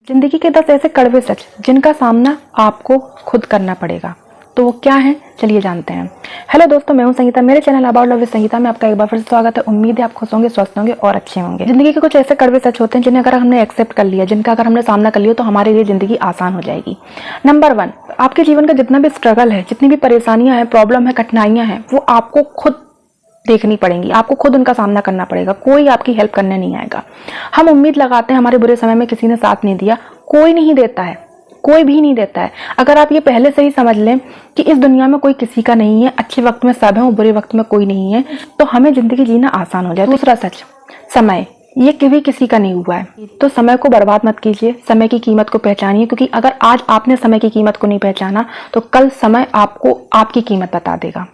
जिंदगी के 10 ऐसे कड़वे सच जिनका सामना आपको खुद करना पड़ेगा, तो वो क्या है, चलिए जानते हैं। हेलो दोस्तों, मैं हूं संगीता। मेरे channel about love with Sangeeta में आपका एक बार फिर से स्वागत है। उम्मीद है आप खुश होंगे, स्वस्थ होंगे और अच्छे होंगे। जिंदगी के कुछ ऐसे कड़वे सच होते हैं जिन्हें अगर हमने एक्सेप्ट कर लिया, जिनका अगर हमने सामना कर लिया तो हमारे लिए जिंदगी आसान हो जाएगी। नंबर 1, आपके जीवन का जितना भी स्ट्रगल है, जितनी भी परेशानियां हैं, प्रॉब्लम है, कठिनाइयां हैं, वो आपको खुद देखनी पड़ेंगी। आपको खुद उनका सामना करना पड़ेगा। कोई आपकी हेल्प करने नहीं आएगा। हम उम्मीद लगाते हैं हमारे बुरे समय में किसी ने साथ नहीं दिया, कोई नहीं देता है, कोई भी नहीं देता है। अगर आप ये पहले से ही समझ लें कि इस दुनिया में कोई किसी का नहीं है, अच्छे वक्त में सब है और बुरे वक्त में कोई नहीं है, तो हमें जिंदगी जीना आसान हो जाए। दूसरा सच, समय ये कभी किसी का नहीं हुआ है, तो समय को बर्बाद मत कीजिए, समय की कीमत को पहचानिए, क्योंकि अगर आज आपने समय की कीमत को नहीं पहचाना तो कल समय आपको आपकी कीमत बता देगा।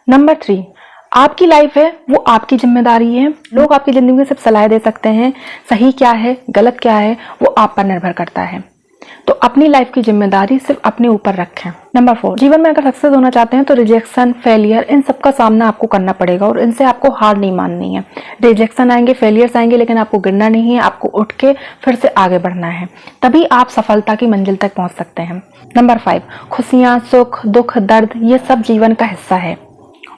नंबर 3, आपकी लाइफ है, वो आपकी जिम्मेदारी है। लोग आपकी जिंदगी में सिर्फ सलाह दे सकते हैं, सही क्या है गलत क्या है वो आप पर निर्भर करता है। तो अपनी लाइफ की जिम्मेदारी सिर्फ अपने ऊपर रखें। नंबर 4, जीवन में अगर सक्सेस होना चाहते हैं तो रिजेक्शन, फेलियर, इन सब का सामना आपको करना पड़ेगा और इनसे आपको हार नहीं माननी है। रिजेक्शन आएंगे, फेलियर्स आएंगे, लेकिन आपको गिरना नहीं है, आपको उठ के फिर से आगे बढ़ना है, तभी आप सफलता की मंजिल तक पहुंच सकते हैं। नंबर 5, खुशियां, सुख, दुख, दर्द, ये सब जीवन का हिस्सा है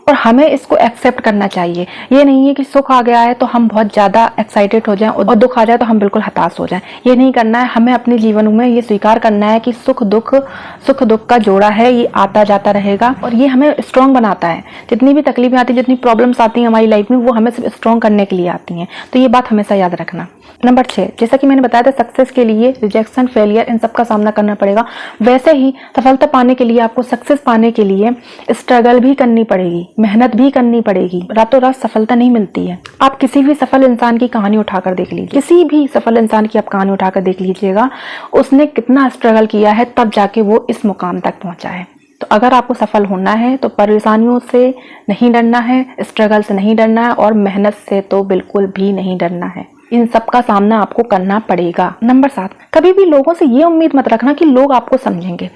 और हमें इसको एक्सेप्ट करना चाहिए। ये नहीं है कि सुख आ गया है तो हम बहुत ज्यादा एक्साइटेड हो जाएं और दुख आ जाए तो हम बिल्कुल हताश हो जाएं। ये नहीं करना है। हमें अपने जीवन में ये स्वीकार करना है कि सुख दुख का जोड़ा है, ये आता जाता रहेगा और ये हमें स्ट्रांग बनाता है। जितनी भी तकलीफें आती, जितनी प्रॉब्लम्स आती हैं हमारी लाइफ में, वो हमें सिर्फ स्ट्रांग करने के लिए आती हैं। तो ये बात हमेशा याद रखना। नंबर 6, जैसा कि मैंने बताया था, सक्सेस के लिए रिजेक्शन, फेलियर, इन सब का सामना करना पड़ेगा। वैसे ही सफलता पाने के लिए, आपको सक्सेस पाने के लिए स्ट्रगल भी करनी पड़ेगी, मेहनत भी करनी पड़ेगी। रातों रात सफलता नहीं मिलती है। आप किसी भी सफल इंसान की कहानी उठाकर देख लीजिए, किसी भी सफल इंसान की आप कहानी उठाकर देख लीजिएगा, उसने कितना स्ट्रगल किया है तब जाके वो इस मुकाम तक पहुंचा है। तो अगर आपको सफल होना है तो परेशानियों से नहीं डरना है, स्ट्रगल से नहीं डरना है और मेहनत से तो बिल्कुल भी नहीं डरना है। इन सब का सामना आपको करना पड़ेगा। नंबर 7, कभी भी लोगों से ये उम्मीद मत रखना कि लोग आपको समझेंगे।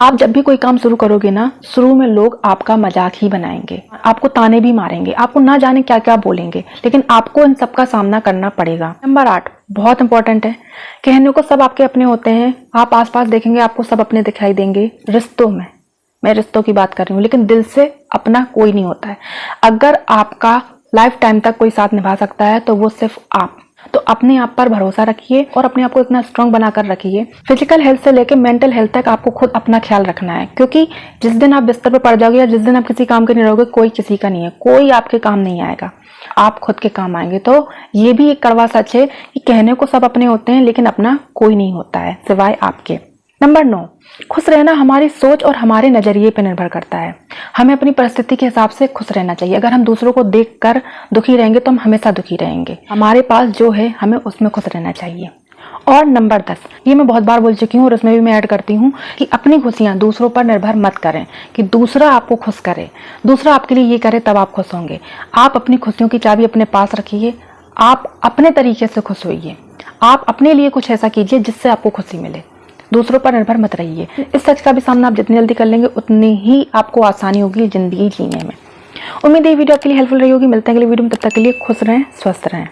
आप जब भी कोई काम शुरू करोगे ना, शुरू में लोग आपका मजाक ही बनाएंगे, आपको ताने भी मारेंगे, आपको ना जाने क्या क्या बोलेंगे, लेकिन आपको इन सब का सामना करना पड़ेगा। नंबर 8, बहुत इंपॉर्टेंट है। कहने को सब आपके अपने होते हैं, आप आसपास देखेंगे आपको सब अपने दिखाई देंगे। रिश्तों में, मैं रिश्तों की बात कर रही हूँ, लेकिन दिल से अपना कोई नहीं होता है। अगर आपका लाइफ टाइम तक कोई साथ निभा सकता है तो वो सिर्फ आप। तो अपने आप पर भरोसा रखिए और अपने आप को इतना स्ट्रांग बनाकर रखिए। फिजिकल हेल्थ से लेकर मेंटल हेल्थ तक आपको खुद अपना ख्याल रखना है, क्योंकि जिस दिन आप बिस्तर पर पड़ जाओगे या जिस दिन आप किसी काम के नहीं रहोगे, कोई किसी का नहीं है, कोई आपके काम नहीं आएगा, आप खुद के काम आएंगे। तो ये भी एक कड़वा सच है कि कहने को सब अपने होते हैं लेकिन अपना कोई नहीं होता है सिवाय आपके। नंबर 9, खुश रहना हमारी सोच और हमारे नजरिए पर निर्भर करता है। हमें अपनी परिस्थिति के हिसाब से खुश रहना चाहिए। अगर हम दूसरों को देखकर दुखी रहेंगे तो हम हमेशा दुखी रहेंगे। हमारे पास जो है हमें उसमें खुश रहना चाहिए। और नंबर 10, ये मैं बहुत बार बोल चुकी हूँ और उसमें भी मैं ऐड करती हूँ कि अपनी खुशियां दूसरों पर निर्भर मत करें कि दूसरा आपको खुश करे, दूसरा आपके लिए ये करे तब आप खुश होंगे। आप अपनी खुशियों की चाबी अपने पास रखिए, आप अपने तरीके से खुश होइए, आप अपने लिए कुछ ऐसा कीजिए जिससे आपको खुशी मिले। दूसरों पर निर्भर मत रहिए। इस सच का भी सामना आप जितनी जल्दी कर लेंगे उतनी ही आपको आसानी होगी जिंदगी जीने में। उम्मीद है ये वीडियो आपके लिए हेल्पफुल रही होगी। मिलते हैं अगली वीडियो में, तब तक के लिए खुश रहें, स्वस्थ रहें।